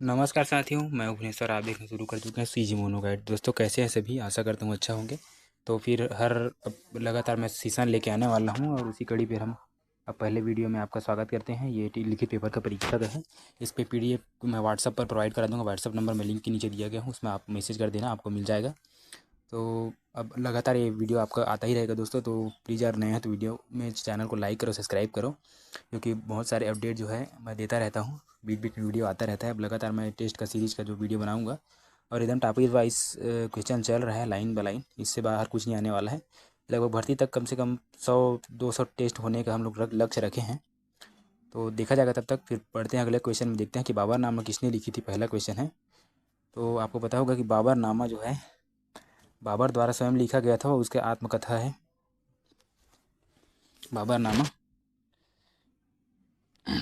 नमस्कार साथियों, मैं भुवनेश्वर। आप देखना शुरू कर चुके हैं सीजी मोनो गाइड। दोस्तों कैसे हैं सभी? आशा करता हूँ अच्छा होंगे। तो फिर अब लगातार मैं सीज़न लेके आने वाला हूँ और उसी कड़ी पे हम अब पहले वीडियो में आपका स्वागत करते हैं। ये लिखित पेपर का परीक्षा का है। इस पे पीडीएफ मैं व्हाट्सएप पर प्रोवाइड करा दूँगा। व्हाट्सएप नंबर मैं लिंक के नीचे दिया गया हूँ, उसमें आप मैसेज कर देना, आपको मिल जाएगा। तो अब लगातार ये वीडियो आपका आता ही रहेगा दोस्तों। तो प्लीज़ यार, नए हैं तो वीडियो में चैनल को लाइक करो, सब्सक्राइब करो, क्योंकि बहुत सारे अपडेट जो है मैं देता रहता हूँ। बीच बीच में वीडियो आता रहता है। अब लगातार मैं टेस्ट का सीरीज़ का जो वीडियो बनाऊंगा और एकदम टॉपिक वाइज क्वेश्चन चल रहा है, लाइन बाय लाइन। इससे बाहर कुछ नहीं आने वाला है। लगभग भर्ती तक कम से कम 100-200 टेस्ट होने का हम लोग लक्ष्य रखे हैं। तो देखा जाएगा। तब तक फिर पढ़ते हैं अगले क्वेश्चन में। देखते हैं कि बाबरनामा किसने लिखी थी। पहला क्वेश्चन है। तो आपको पता होगा कि बाबरनामा जो है बाबर द्वारा स्वयं लिखा गया था और उसके आत्मकथा है बाबरनामा।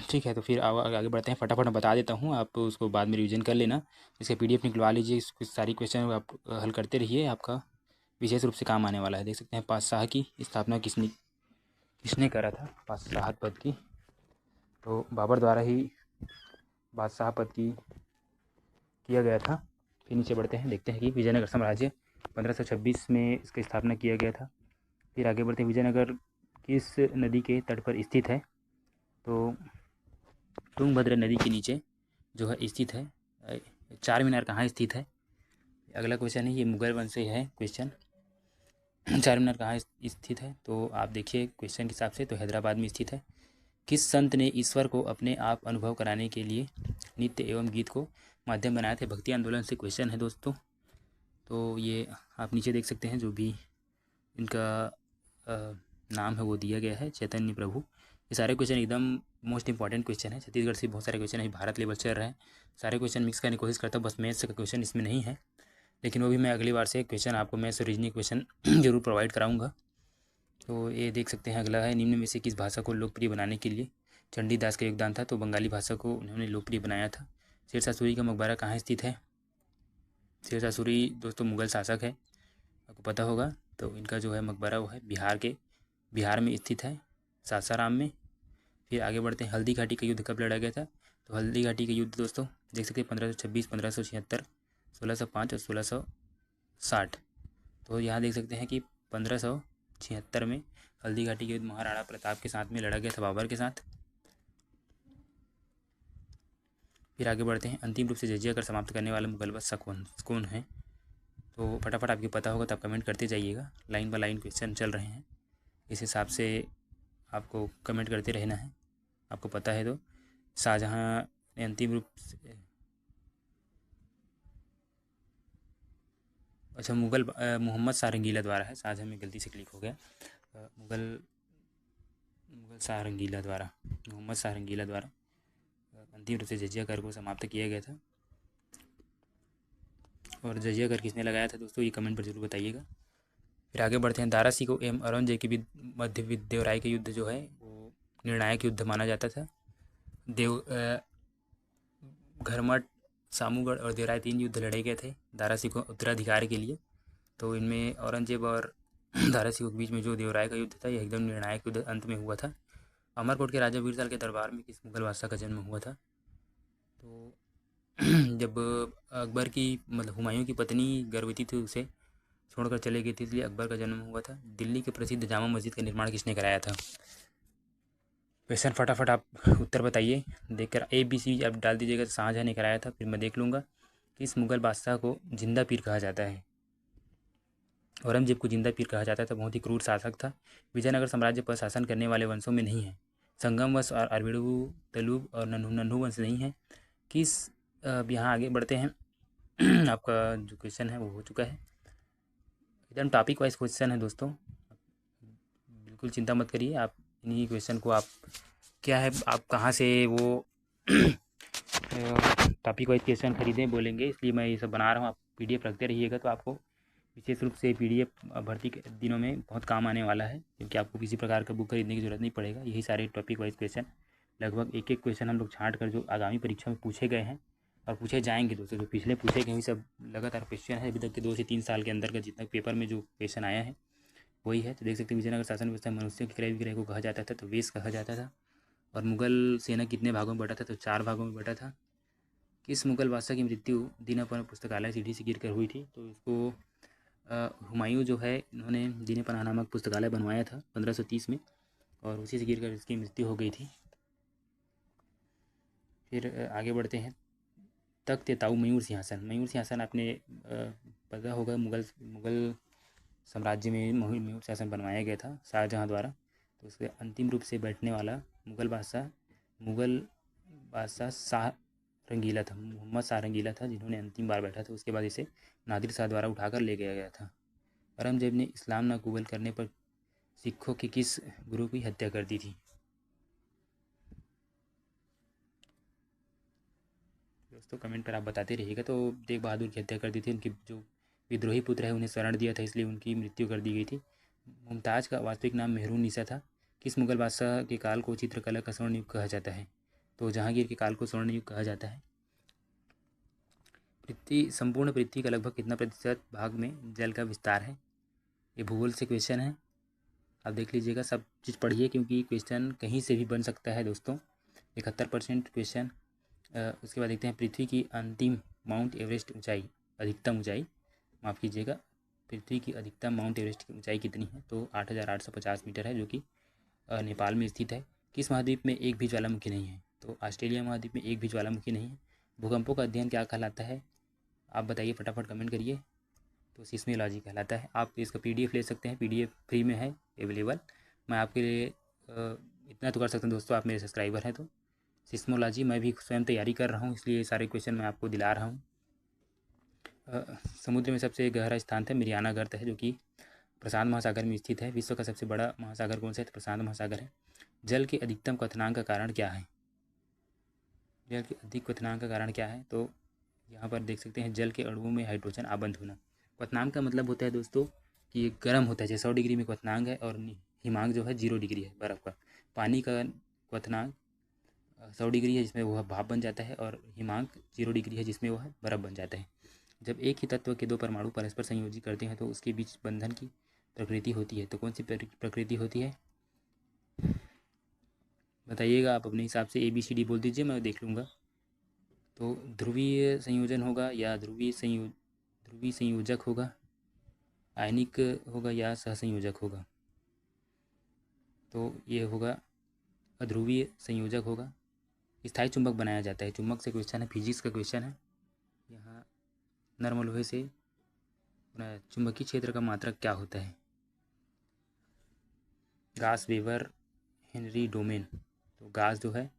ठीक है, तो फिर आगे बढ़ते हैं। फटाफट मैं बता देता हूँ, आप उसको बाद में रिवीजन कर लेना। इसके पीडीएफ निकलवा लीजिए। इसकी सारी क्वेश्चन आप हल करते रहिए, आपका विशेष रूप से काम आने वाला है। देख सकते हैं पातशाह की स्थापना किसने किसने करा था। पातशाह पद की तो बाबर द्वारा ही बादशाह पद की किया गया था। फिर नीचे बढ़ते हैं, देखते हैं कि विजयनगर साम्राज्य 1526 में इसकी स्थापना किया गया था। फिर आगे बढ़ते हैं, विजयनगर किस नदी के तट पर स्थित है। तो तुंगभद्रा नदी के नीचे जो है स्थित है। चार मीनार कहाँ स्थित है? अगला क्वेश्चन है, ये मुगल वंश से है क्वेश्चन। चार मीनार कहाँ स्थित है? तो आप देखिए क्वेश्चन के हिसाब से तो हैदराबाद में स्थित है। किस संत ने ईश्वर को अपने आप अनुभव कराने के लिए नृत्य एवं गीत को माध्यम बनाया थे? भक्ति आंदोलन से क्वेश्चन है दोस्तों। तो ये आप नीचे देख सकते हैं, जो भी इनका नाम है वो दिया गया है, चैतन्य प्रभु। ये सारे क्वेश्चन एकदम मोस्ट इंपॉर्टेंट क्वेश्चन है। छत्तीसगढ़ से बहुत सारे क्वेश्चन है, भारत लेवल चल रहे हैं। सारे क्वेश्चन मिक्स करने की कोशिश करता हूँ, बस मैथ्स का क्वेश्चन इसमें नहीं है, लेकिन वो भी मैं अगली बार से क्वेश्चन आपको मैथ्स और रीजनिंग क्वेश्चन जरूर प्रोवाइड कराऊंगा। तो ये देख सकते हैं, अगला है, निम्न में से किस भाषा को लोकप्रिय बनाने के लिए चंडीदास का योगदान था? तो बंगाली भाषा को उन्होंने लोकप्रिय बनाया था। शेरशाह सूरी का मकबरा कहाँ स्थित है? शेरशाह सूरी दोस्तों मुगल शासक है, आपको पता होगा। तो इनका जो है मकबरा वो है बिहार में स्थित है, सासाराम में। फिर आगे बढ़ते हैं, हल्दी घाटी का युद्ध कब लड़ा गया था? तो हल्दी घाटी का युद्ध दोस्तों देख सकते हैं 1526, 1576, 1605 और 1660। तो यहाँ देख सकते हैं कि 1576 में हल्दी घाटी का युद्ध महाराणा प्रताप के साथ में लड़ा गया था, बाबर के साथ। फिर आगे बढ़ते हैं, अंतिम रूप से जजिया कर समाप्त करने वाला मुगल बादशाह कौन है? तो फटाफट आपको पता होगा तो आप कमेंट करते जाइएगा। लाइन बाय लाइन क्वेश्चन चल रहे हैं, इस हिसाब से आपको कमेंट करते रहना है। आपको पता है तो शाहजहाँ ने अंतिम रूप से, अच्छा मोहम्मद शाह रंगीला द्वारा है। शाहजहाँ में गलती से क्लिक हो गया। मुगल मुगल शाह रंगीला द्वारा, मोहम्मद शाह रंगीला द्वारा अंतिम रूप से जजिया कर को समाप्त किया गया था। और जजिया कर किसने लगाया था दोस्तों, ये कमेंट पर जरूर बताइएगा। फिर आगे बढ़ते हैं, दारा सिकोह एवं औरंगजेब के मध्य देवराय का युद्ध जो है वो निर्णायक युद्ध माना जाता था। घरमठ, सामूगढ़ और देवराय 3 युद्ध लड़े गए थे दारा सिकोह उत्तराधिकार के लिए। तो इनमें औरंगजेब और दारा सिकोह के बीच में जो देवराय का युद्ध था, यह एकदम निर्णायक युद्ध अंत में हुआ था। अमरकोट के राजा वीरसाल के दरबार में किस मुगल बादशाह का जन्म हुआ था? तो जब अकबर की मतलब हुमायूं की पत्नी गर्भवती थी, उसे छोड़कर चले गई थी, इसलिए अकबर का जन्म हुआ था। दिल्ली के प्रसिद्ध जामा मस्जिद का निर्माण किसने कराया था? क्वेश्चन फटाफट आप उत्तर बताइए। देखकर ABC आप डाल दीजिएगा। तो शाहजहाँ ने कराया था। फिर मैं देख लूँगा कि इस मुगल बादशाह को जिंदा पीर कहा जाता है। औरंगजेब को जिंदा पीर कहा जाता था, बहुत ही क्रूर शासक था। विजयनगर साम्राज्य पर शासन करने वाले वंशों में नहीं है। संगम वंश और अरविड़ू, तलूब और नन्हू वंश नहीं है। किस अब यहाँ आगे बढ़ते हैं। आपका जो क्वेश्चन है वो हो चुका है, एकदम टॉपिक वाइज क्वेश्चन है दोस्तों, बिल्कुल चिंता मत करिए। आप इन्हीं क्वेश्चन को आप क्या है, आप कहाँ से वो टॉपिक वाइज क्वेश्चन खरीदें बोलेंगे, इसलिए मैं ये सब बना रहा हूँ। आप पीडीएफ रखते रहिएगा तो आपको विशेष रूप से पीडीएफ भर्ती के दिनों में बहुत काम आने वाला है, क्योंकि आपको किसी प्रकार का बुक खरीदने की जरूरत नहीं पड़ेगा। यही सारे टॉपिक वाइज क्वेश्चन, लगभग एक एक क्वेश्चन हम लोग छाँट कर जो आगामी परीक्षा में पूछे गए हैं और पूछे जाएंगे दोस्तों। जो पिछले पूछे गए सब लगातार क्वेश्चन है, अभी तक के 2 से 3 साल के अंदर का जितना पेपर में जो क्वेश्चन आया है वही है। तो देख सकते हैं, विजयनगर शासन व्यवस्था मनुष्यों के क्रय विक्रय को कहा जाता था, तो वेश कहा जाता था। और मुगल सेना कितने भागों में बटा था? तो 4 भागों में बटा था। किस मुगल बादशाह की मृत्यु दीनापना पुस्तकालय सीढ़ी से गिरकर हुई थी? तो इसको हुमायूं जो है इन्होंने दीनापना नामक पुस्तकालय बनवाया था 1530 में, और उसी से गिरकर इसकी मृत्यु हो गई थी। फिर आगे बढ़ते हैं। तख्त ताऊ मयूर सिंहासन। मयूर सिंहासन आपने पता होगा मुगल साम्राज्य में मयूर सिंहासन बनवाया गया था शाहजहाँ द्वारा। तो उसके अंतिम रूप से बैठने वाला मुगल बादशाह शाह रंगीला था, मोहम्मद शाह रंगीला था, जिन्होंने अंतिम बार बैठा था। उसके बाद इसे नादिर शाह द्वारा उठाकर ले गया गया था। औरंगजेब ने इस्लाम न कबूल करने पर सिखों के किस गुरु की हत्या कर दी थी? दोस्तों कमेंट पर आप बताते रहिएगा। तो तेग बहादुर की हत्या कर दी थी। उनके जो विद्रोही पुत्र है उन्हें शरण दिया था, इसलिए उनकी मृत्यु कर दी गई थी। मुमताज़ का वास्तविक नाम मेहरुन्निसा था। किस मुगल बादशाह के काल को चित्रकला का स्वर्ण युग कहा जाता है? तो जहांगीर के काल को स्वर्ण युग कहा जाता है। संपूर्ण पृथ्वी का लगभग कितना प्रतिशत भाग में जल का विस्तार है? ये भूगोल से क्वेश्चन है, आप देख लीजिएगा, सब चीज़ पढ़िए क्योंकि क्वेश्चन कहीं से भी बन सकता है दोस्तों। 71% क्वेश्चन। उसके बाद देखते हैं पृथ्वी की अंतिम माउंट एवरेस्ट ऊंचाई, अधिकतम ऊंचाई, माफ़ कीजिएगा, पृथ्वी की अधिकतम माउंट एवरेस्ट की ऊंचाई कितनी है? तो 8,850 मीटर है, जो कि नेपाल में स्थित है। किस महाद्वीप में एक भी ज्वालामुखी नहीं है? तो ऑस्ट्रेलिया महाद्वीप में एक भी ज्वालामुखी नहीं है। भूकंपों का अध्ययन क्या कहलाता है? आप बताइए, फटाफट कमेंट करिए। तो सिस्मोलॉजी कहलाता है। आप इसका PDF ले सकते हैं, PDF फ्री में है अवेलेबल। मैं आपके लिए इतना तो कर सकता हूँ दोस्तों, आप मेरे सब्सक्राइबर हैं तो। सिस्मोलॉजी मैं भी स्वयं तैयारी कर रहा हूँ, इसलिए ये सारे क्वेश्चन मैं आपको दिला रहा हूँ। समुद्र में सबसे गहरा स्थान था मिरियाना गर्त है, जो कि प्रशांत महासागर में स्थित है। विश्व का सबसे बड़ा महासागर कौन सा है? तो प्रशांत महासागर है। जल के अधिकतम क्वथनांक का कारण क्या है? जल के अधिक क्वथनांक का कारण क्या है? तो यहाँ पर देख सकते हैं, जल के अणुओं में हाइड्रोजन आबंध होना। क्वथनांक का मतलब होता है दोस्तों कि ये गर्म होता है, जैसे 100 डिग्री में क्वथनांक है, और हिमांक जो है 0 डिग्री है, बर्फ़ का। पानी का क्वथनांक 100 डिग्री है, जिसमें वह भाप बन जाता है, और हिमांक 0 डिग्री है, जिसमें वह बर्फ़ बन जाता है। जब एक ही तत्व के दो परमाणु परस्पर संयोजित करते हैं तो उसके बीच बंधन की प्रकृति होती है। तो कौन सी प्रकृति होती है? बताइएगा आप अपने हिसाब से, ABCD बोल दीजिए, मैं देख लूँगा। तो ध्रुवीय संयोजन होगा, या ध्रुवीय संयोजक होगा, आयनिक होगा, या सहसंयोजक होगा? तो ये होगा अध्रुवीय संयोजक होगा। स्थायी चुंबक बनाया जाता है। चुंबक से क्वेश्चन है, फिजिक्स का क्वेश्चन है। यहाँ नर्म लोहे से चुंबकीय क्षेत्र का मात्रक क्या होता है? गास, वेबर, हेनरी, डोमेन। तो गास जो है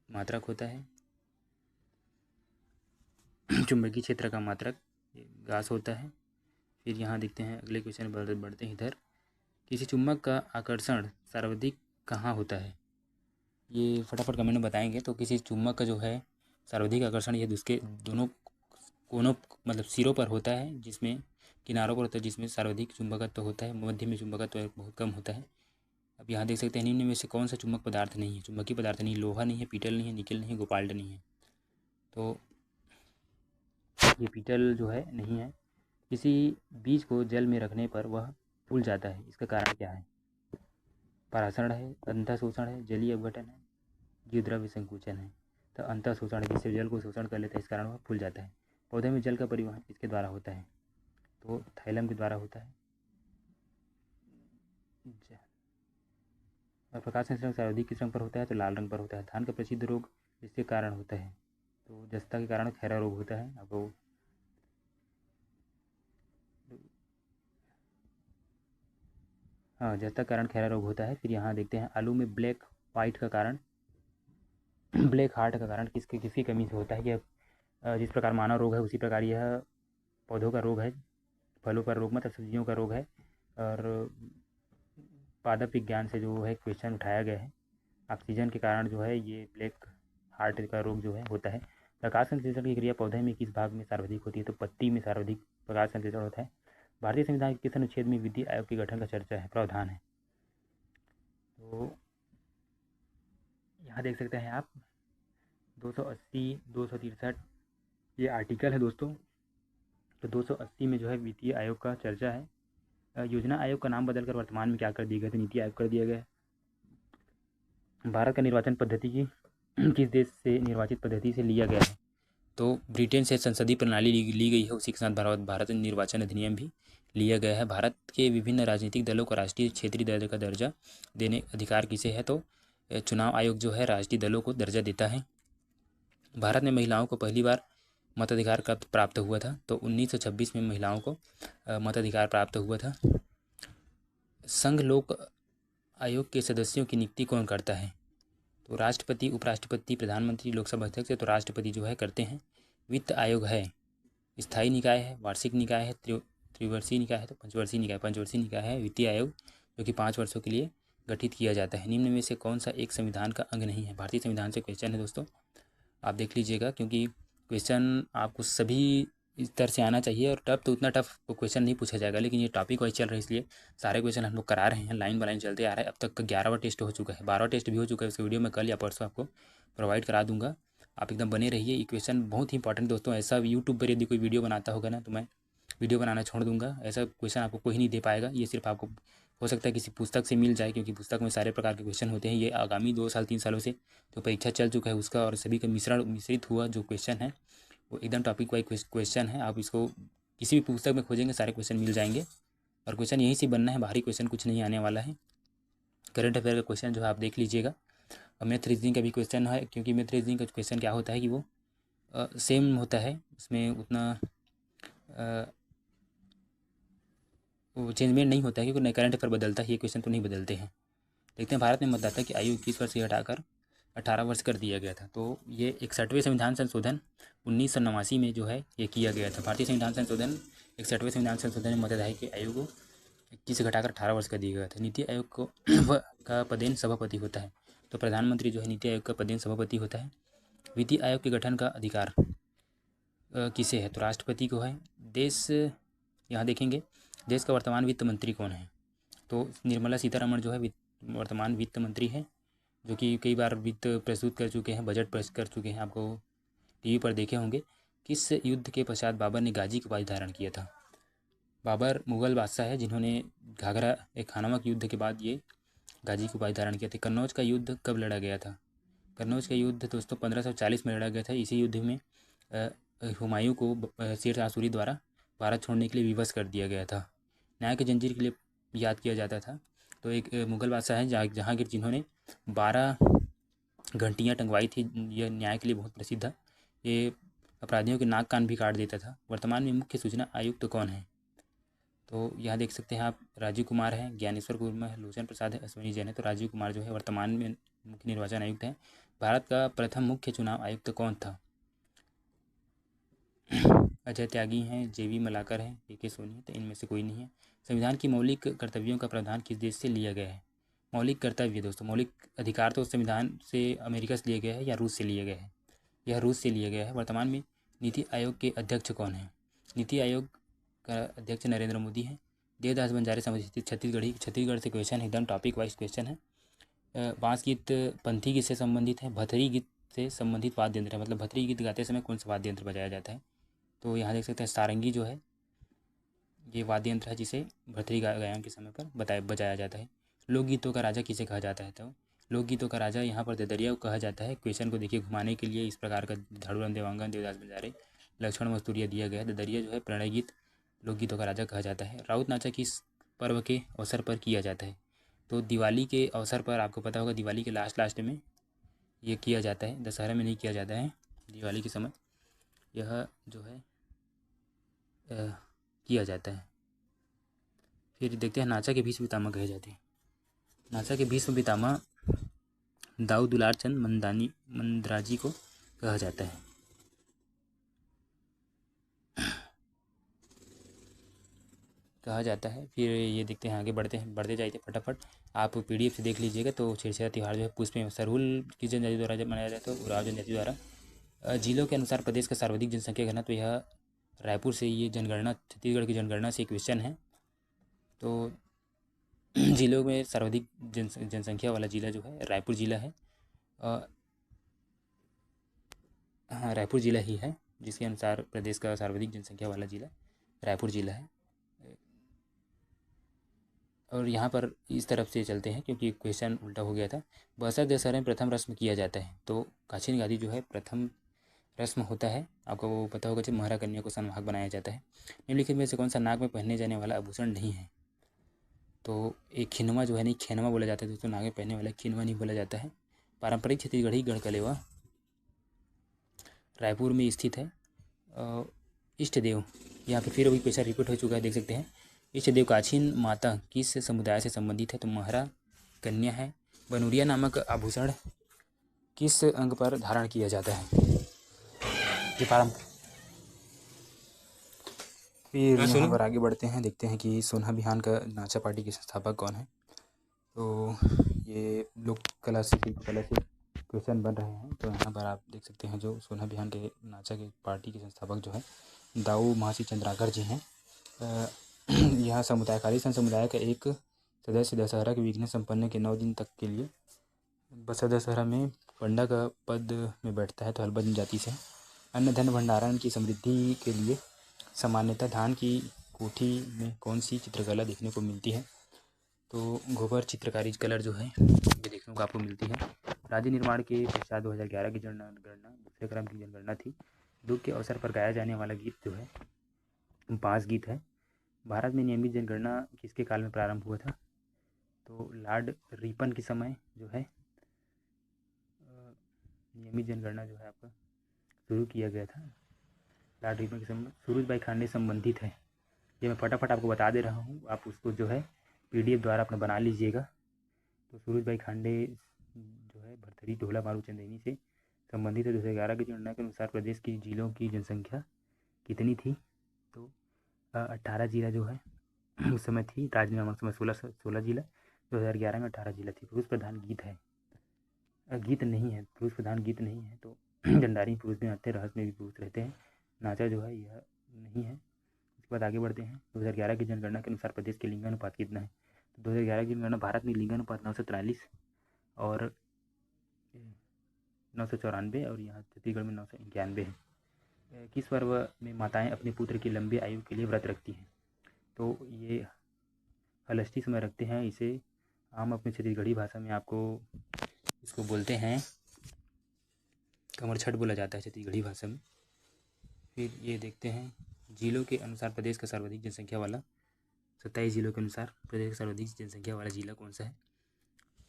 मात्रक होता है, चुंबकीय क्षेत्र का मात्रक गास होता है। फिर यहाँ देखते हैं अगले क्वेश्चन, बढ़ते हैं इधर। किसी चुंबक का आकर्षण सर्वाधिक कहाँ होता है? ये फटाफट कमेंट में बताएंगे। तो किसी चुंबक का जो है सर्वाधिक आकर्षण ये उसके दोनों कोनों, मतलब सिरों पर होता है, जिसमें किनारों पर होता है, जिसमें सर्वाधिक चुंबकत्व होता है। मध्य में चुंबकत्व बहुत कम होता है। अब यहाँ देख सकते हैं, निम्न में से कौन सा चुंबक पदार्थ नहीं है? चुंबकीय पदार्थ नहीं, लोहा नहीं है, पीतल नहीं है, निकल नहीं है, गोपाल्ट नहीं है। तो ये पीतल जो है नहीं है। किसी बीज को जल में रखने पर वह फूल जाता है, इसका कारण क्या है? परासरण है, अंतःशोषण है, जलीय अपघटन है, जीवद्रव्य संकुचन है। तो अंतःशोषण, जिससे जल को शोषण कर लेता है, इस कारण वह फूल जाता है। पौधे में जल का परिवहन किसके द्वारा होता है? तो थाइलम के द्वारा होता है। और प्रकाश संश्लेषण सर्वाधिक किस रंग पर होता है? तो लाल रंग पर होता है। धान का प्रसिद्ध रोग जिसके कारण होता है? तो जस्ता के कारण खैरा रोग होता है। अब हाँ, जस्ता के कारण खैरा रोग होता है। फिर यहाँ देखते हैं, आलू में ब्लैक वाइट का कारण, ब्लैक हार्ट का कारण किसकी कमी से होता है? यह जिस प्रकार मानव रोग है उसी प्रकार यह पौधों का रोग है, फलों का रोग, मतलब सब्जियों का रोग है। और पादप विज्ञान से जो है क्वेश्चन उठाया गया है। ऑक्सीजन के कारण जो है ये ब्लैक हार्ट का रोग जो है होता है। प्रकाश संश्लेषण की क्रिया पौधे में किस भाग में सर्वाधिक होती है? तो पत्ती में सर्वाधिक प्रकाश संश्लेषण होता है। भारतीय संविधान के किस अनुच्छेद में विधि आयोग के गठन का चर्चा है, प्रावधान है? तो यहाँ देख सकते हैं आप 280, 263 ये आर्टिकल है दोस्तों। तो 280 में जो है वित्तीय आयोग का चर्चा है। योजना आयोग का नाम बदलकर वर्तमान में क्या कर दिया गया? तो नीति आयोग कर दिया गया। भारत का निर्वाचन पद्धति की किस देश से निर्वाचित पद्धति से लिया गया है? तो ब्रिटेन से संसदीय प्रणाली ली गई है, उसी के साथ भारत निर्वाचन अधिनियम भी लिया गया है। भारत के विभिन्न राजनीतिक दलों को राष्ट्रीय क्षेत्रीय दर्जे का दर्जा देने अधिकार किसे है? तो चुनाव आयोग जो है राष्ट्रीय दलों को दर्जा देता है। भारत में महिलाओं को पहली बार मताधिकार कब प्राप्त हुआ था? तो 1926 में महिलाओं को मताधिकार प्राप्त हुआ था। संघ लोक आयोग के सदस्यों की नियुक्ति कौन करता है? तो राष्ट्रपति, उपराष्ट्रपति, प्रधानमंत्री, लोकसभा अध्यक्ष। तो राष्ट्रपति जो है करते हैं। वित्त आयोग है स्थायी निकाय है, वार्षिक निकाय है, त्रिवर्षीय निकाय है, तो पंचवर्षीय निकाय है वित्तीय आयोग, जो कि 5 वर्षों के लिए गठित किया जाता है। निम्न में से कौन सा एक संविधान का अंग नहीं है? भारतीय संविधान से क्वेश्चन है दोस्तों, आप देख लीजिएगा, क्योंकि क्वेश्चन आपको सभी इस तरह से आना चाहिए। और टफ तो उतना टफ क्वेश्चन नहीं पूछा जाएगा, लेकिन ये टॉपिक वाइज चल रहा है, इसलिए सारे क्वेश्चन हम लोग करा रहे हैं, लाइन बाय लाइन चलते आ रहा है। अब तक 11वां टेस्ट हो चुका है, 12वां टेस्ट भी हो चुका है। उसका वीडियो मैं कल या परसों आपको प्रोवाइड करा दूंगा, आप एकदम बने रहिए। ये क्वेश्चन बहुत ही इंपॉर्टेंट दोस्तों। ऐसा यूट्यूब पर यदि कोई वीडियो बनाता होगा ना, तो मैं वीडियो बनाना छोड़ दूंगा। ऐसा क्वेश्चन आपको कोई नहीं दे पाएगा। ये सिर्फ आपको हो सकता है किसी पुस्तक से मिल जाए, क्योंकि पुस्तक में सारे प्रकार के क्वेश्चन होते हैं। ये आगामी 2 साल 3 सालों से जो परीक्षा चल चुका है उसका और सभी का मिश्रित हुआ जो क्वेश्चन है, वो एकदम टॉपिक वाइज क्वेश्चन है। आप इसको किसी भी पुस्तक में खोजेंगे सारे क्वेश्चन मिल जाएंगे, और क्वेश्चन यहीं से बनना है, बाहरी क्वेश्चन कुछ नहीं आने वाला है। करंट अफेयर का क्वेश्चन जो है आप देख लीजिएगा। और मैथ रीजनिंग का भी क्वेश्चन है, क्योंकि मैथ रीजनिंग का क्वेश्चन क्या होता है कि वो सेम होता है, उसमें उतना वो चेंजमेंट नहीं होता है, क्योंकि करंट अफेयर बदलता है, ये क्वेश्चन तो नहीं बदलते हैं। देखते हैं, भारत में मतदाता की आयु 21 वर्ष से घटाकर 18 वर्ष कर दिया गया था। तो ये 61वें संविधान संशोधन 1989 में जो है ये किया गया था। भारतीय संविधान संशोधन 61वें संविधान संशोधन में मतदाता की आयु को 21 से घटाकर 18 वर्ष कर दिया गया था। नीति आयोग को का पदेन सभापति होता है। तो प्रधानमंत्री जो है नीति आयोग का पदेन सभापति होता है। वित्तीय आयोग के गठन का अधिकार किसे है? तो राष्ट्रपति को है। देश, यहाँ देखेंगे देश का वर्तमान वित्त मंत्री कौन है? तो निर्मला सीतारमण जो है वर्तमान वित्त मंत्री है, जो कि कई बार वित्त प्रस्तुत कर चुके हैं, बजट प्रस्तुत कर चुके हैं, आपको टीवी पर देखे होंगे। किस युद्ध के पश्चात बाबर ने गाजी की उपाधि धारण किया था? बाबर मुगल बादशाह है जिन्होंने घाघरा खानवा युद्ध के बाद ये गाजी की उपाधि धारण किया था। कन्नौज का युद्ध कब लड़ा गया था? कन्नौज का युद्ध दोस्तों 1540 में लड़ा गया था। इसी युद्ध में हुमायूं को शेर शाह सूरी द्वारा भारत छोड़ने के लिए विवश कर दिया गया था। न्याय की जंजीर के लिए याद किया जाता था। तो एक मुगल बादशाह है जहांगीर, जिन्होंने 12 घंटियाँ टंगवाई थी। यह न्याय के लिए बहुत प्रसिद्ध है। ये अपराधियों के नाक कान भी काट देता था। वर्तमान में मुख्य सूचना आयुक्त कौन है? तो यहाँ देख सकते हैं आप, राजीव कुमार है, ज्ञानेश्वर कुमार है, लोचन प्रसाद है, अश्विनी जैन है। तो राजीव कुमार जो है वर्तमान में मुख्य निर्वाचन आयुक्त है। भारत का प्रथम मुख्य चुनाव आयुक्त कौन था? अजय त्यागी हैं, जेवी मलाकर हैं, के सोनी है। तो इनमें से कोई नहीं है। संविधान की मौलिक कर्तव्यों का प्रावधान किस देश से लिया गया है? मौलिक कर्तव्य दोस्तों, मौलिक अधिकार तो संविधान से अमेरिका से लिया गया है या रूस से लिया गया है? यह रूस से लिया गया है। वर्तमान में नीति आयोग के अध्यक्ष कौन है? नीति आयोग का अध्यक्ष नरेंद्र मोदी है। देवदास बंजारे समर्थित छत्तीसगढ़ से क्वेश्चन है, एकदम टॉपिक वाइज क्वेश्चन है। बांस गीत पंथी गीत से संबंधित है। भथरी गीत से संबंधित वाद्य यंत्र है, मतलब भथरी गीत गाते समय कौन सा वाद्य यंत्र बजाया जाता है? तो यहाँ देख सकते हैं सारंगी जो है ये वाद्य यंत्र है, जिसे भरतरी गायन के समय पर बजाया जाता है। लोकगीतों का राजा किसे कहा जाता है? तो लोकगीतों का राजा यहाँ पर ददरिया को कहा जाता है। क्वेश्चन को देखिए घुमाने के लिए इस प्रकार का झाड़ूराम देवांगन, देवदास बंजारे, लक्ष्मण मस्तूरिया दिया गया है। ददरिया जो है प्रणय गीत लोकगीतों का राजा कहा जाता है। राउत नाचा किस पर्व के अवसर पर किया जाता है? तो दिवाली के अवसर पर, आपको पता होगा दिवाली के लास्ट में ये किया जाता है, दशहरा में नहीं किया जाता है। दिवाली के समय यह जो है किया जाता है। फिर देखते हैं नाचा के भीष्म पितामह कहे जाते हैं। नाचा के भीष्म पितामह दाऊ दुलार चंद मंदराजी को कहा जाता है। फिर ये देखते हैं, आगे बढ़ते जाइए फटाफट। आप PDF से देख लीजिएगा। तो छेरछेरा त्यौहार जो है पुष्प में सरहुल की जनजाति द्वारा जब मनाया जाता है, उराव जनजाति द्वारा। जिलों के अनुसार प्रदेश का सर्वाधिक जनसंख्या घनत्व, तो यह रायपुर से, ये जनगणना छत्तीसगढ़ की जनगणना से क्वेश्चन है। तो जिलों में सर्वाधिक जनसंख्या वाला जिला जो है रायपुर जिला है। हाँ, रायपुर जिला ही है, जिसके अनुसार प्रदेश का सर्वाधिक जनसंख्या वाला जिला रायपुर जिला है। और यहाँ पर इस तरफ से चलते हैं, क्योंकि क्वेश्चन उल्टा हो गया था। बस्तर दशहरा में प्रथम रस्म किया जाता है। तो काशीन गादी जो है प्रथम रस्म होता है, आपको वो पता होगा, जब महारा कन्या को संवाहक बनाया जाता है। निम्नलिखित में से कौन सा नाक में पहनने जाने वाला आभूषण नहीं है? तो एक खिनवा जो है, नहीं खेनवा बोला जाता है दोस्तों, नाक में पहनने वाला खिनवा नहीं बोला जाता है। पारंपरिक छत्तीसगढ़ी गढ़कलेवा रायपुर में स्थित है। इष्ट देव, यहाँ पे फिर वही क्वेश्चन रिपीट हो चुका है, देख सकते हैं। इष्ट देव काछीन माता किस समुदाय से संबंधित है? तो महारा कन्या है। बनूरिया नामक आभूषण किस अंग पर धारण किया जाता है? ये पारंपरिक। फिर यहाँ पर आगे बढ़ते हैं, देखते हैं कि सोनहा बिहान का नाचा पार्टी के संस्थापक कौन है। तो ये लोक कला से शिल्पकला से क्वेश्चन बन रहे हैं। तो यहाँ पर आप देख सकते हैं, जो सोनहा बिहान के नाचा के पार्टी के संस्थापक जो है दाऊ महासी चंद्राकर जी हैं। यह समुदायकारी संघ समुदाय का एक सदस्य दशहरा के विघ्न संपन्न के 9 दिन तक के लिए बसा दशहरा में पंडा का पद में बैठता है। तो हल्बा जनजाति से अन्न धन भंडारण की समृद्धि के लिए सामान्यतः धान की कोठी में कौन सी चित्रकला देखने को मिलती है? तो गोबर चित्रकारी कलर जो है ये देखने को आपको मिलती है। राज्य निर्माण के पश्चात 2011 की जनगणना दूसरे क्रम की जनगणना थी। दुख के अवसर पर गाया जाने वाला गीत जो है 5 गीत है। भारत में नियमित जनगणना किसके काल में प्रारंभ हुआ था? तो लॉर्ड रिपन के समय जो है नियमित जनगणना जो है आपका शुरू किया गया था। लॉर्ड रिपन के समय सूरजबाई खांडे संबंधित है। ये मैं फटाफट आपको बता दे रहा हूँ, आप उसको जो है PDF द्वारा अपना बना लीजिएगा। तो सूरजबाई खांडे जो है भरथरी ढोला मारू चंदेनी से संबंधित है। 2011 की जनगणना के अनुसार प्रदेश की जिलों की जनसंख्या कितनी थी? तो 18 जिला जो है उस समय थी। राज्य निर्माण समय 16 जिला, 2011 में 18 जिला थी। पुरुष प्रधान गीत है, गीत नहीं है, पुरुष प्रधान गीत नहीं है। तो जंडारी पुरुष भी आते हैं, रहस्य में भी पुरुष रहते हैं। नाचा जो है यह नहीं है। उसके बाद आगे बढ़ते हैं। 2011 की जनगणना के अनुसार प्रदेश के लिंगानुपात कितना है? तो 2011 की जनगणना भारत में लिंगानुपात 943 और 994 और यहाँ छत्तीसगढ़ में 991 है। किस पर्व में माताएं अपने पुत्र की लंबी आयु के लिए व्रत रखती हैं? तो ये हलष्टी समय रखते हैं। इसे आम अपनी छत्तीसगढ़ी भाषा में आपको इसको बोलते हैं कमर छठ बोला जाता है छत्तीसगढ़ी भाषा में। फिर ये देखते हैं जिलों के अनुसार प्रदेश का सर्वाधिक जनसंख्या वाला 27 जिलों के अनुसार प्रदेश का सर्वाधिक जनसंख्या वाला जिला कौन सा है?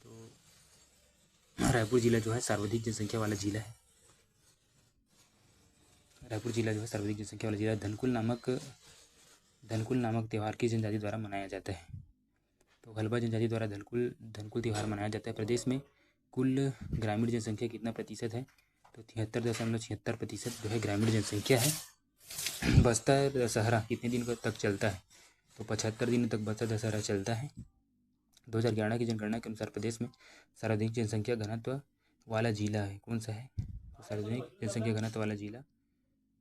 तो रायपुर जिला जो है सर्वाधिक जनसंख्या वाला जिला है। रायपुर जिला जो है सर्वाधिक जनसंख्या वाला जिला। धनकुल नामक त्यौहार किस जनजाति द्वारा मनाया जाता है? तो हल्बा जनजाति द्वारा धनकुल त्यौहार मनाया जाता है। प्रदेश में कुल ग्रामीण जनसंख्या कितना प्रतिशत है? तो 73.76% जो है ग्रामीण जनसंख्या है। बस्तर दशहरा कितने दिन तक चलता है? तो 75 दिन तक बस्तर दशहरा चलता है। 2011 की जनगणना के अनुसार प्रदेश में सर्वाधिक जनसंख्या घनत्व वाला जिला है कौन सा है? तो सर्वाधिक जनसंख्या घनत्व वाला जिला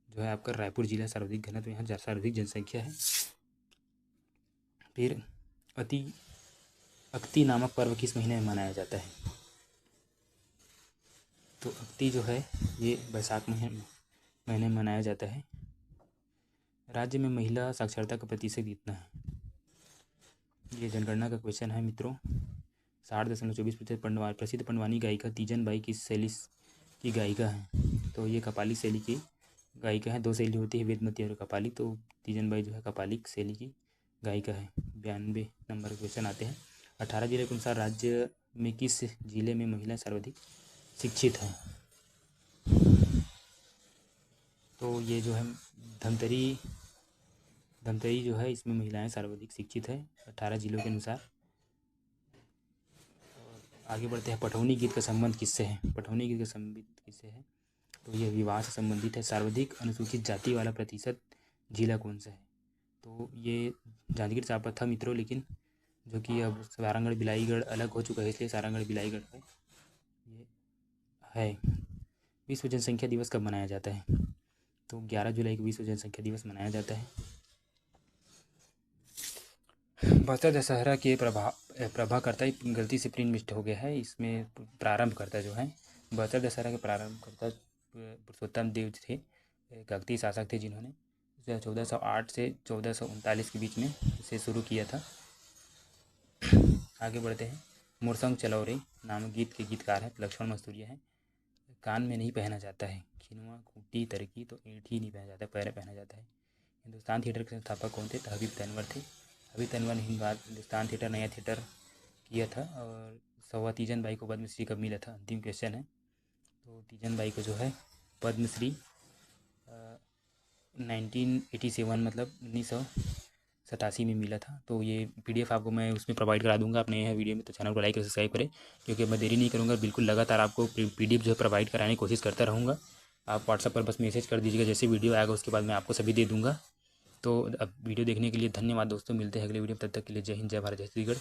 जो है आपका रायपुर जिला सर्वाधिक घनत्व, यहाँ सर्वाधिक जनसंख्या है। फिर अक्ति नामक पर्व किस महीने में मनाया जाता है? तो अक्ति जो है ये बैसाख महीने में मनाया जाता है। राज्य में महिला साक्षरता का प्रतिशत कितना है? ये जनगणना का क्वेश्चन है मित्रों। 60.24%। प्रसिद्ध पंडवानी गायिका तीजन बाई किस शैली की गायिका है? तो ये कपालिक शैली की गायिका है। 2 शैली होती है, वेदमती और कपालिक। तो तीजन बाई जो है कपालिक शैली की गायिका है। 92 नंबर क्वेश्चन आते हैं। 18 जिले के अनुसार राज्य में किस जिले में महिलाएं सर्वाधिक शिक्षित हैं? तो ये जो है धमतरी जो है इसमें महिलाएं सर्वाधिक शिक्षित है 18 जिलों के अनुसार। आगे बढ़ते हैं। पटौनी गीत का संबंध किससे है? पटौनी गीत का संबंध किससे है? तो ये विवाह से संबंधित है। सर्वाधिक अनुसूचित जाति वाला प्रतिशत जिला कौन सा है? तो ये जांजगीर चांपा था मित्रों, लेकिन जो कि अब सारंगढ़ बिलाईगढ़ अलग हो चुका है, इसलिए सारंगढ़ बिलाईगढ़ है ये है। विश्व जनसंख्या दिवस कब मनाया जाता है? तो 11 जुलाई को विश्व जनसंख्या दिवस मनाया जाता है। बस्तर दशहरा के प्रभाकर्ता गलती से प्रिंट मिस्ट हो गया है, इसमें प्रारंभकर्ता जो है बस्तर दशहरा के प्रारंभकर्ता पुरुषोत्तम देव थे, काकतीय शासक थे, जिन्होंने 1408 से 1439 के बीच में इसे शुरू किया था। आगे बढ़ते हैं। मोरसंग चलौरे नामक गीत के गीतकार हैं लक्ष्मण मस्तूरिया हैं। कान में नहीं पहना जाता है। खिनवा, खूंटी, तरकी तो ईंट ही नहीं पहना जाता, पैर पहना जाता है। हिंदुस्तान थिएटर के संस्थापक कौन थे? तो हबीब तनवर थे। हबीब तनवर ने हिंदुस्तान थिएटर, नया थिएटर किया था। और सवा तीजन बाई को पद्मश्री कब मिला था? अंतिम क्वेश्चन है। तो तीजन बाई को जो है पद्मश्री 1987 मतलब 1987 में मिला था। तो ये PDF आपको मैं उसमें प्रोवाइड करा दूंगा अपने यह वीडियो में। तो चैनल को लाइक और सब्सक्राइब करें, क्योंकि मैं देरी नहीं करूँगा, बिल्कुल लगातार आपको PDF जो है प्रोवाइड कराने की कोशिश करता रहूँगा। आप व्हाट्सएप पर बस मैसेज कर दीजिएगा, जैसे वीडियो आएगा उसके बाद मैं आपको सभी दे दूँगा। तो अब वीडियो देखने के लिए धन्यवाद दोस्तों, मिलते हैं अगले वीडियो में। तब तक के लिए जय हिंद, जय भारत, जय छत्तीसगढ़।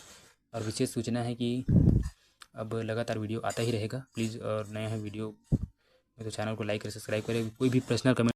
और विशेष सूचना है कि अब लगातार वीडियो आता ही रहेगा प्लीज़, और नया है वीडियो में तो चैनल को लाइक और सब्सक्राइब करें। कोई भी पर्सनल कमेंट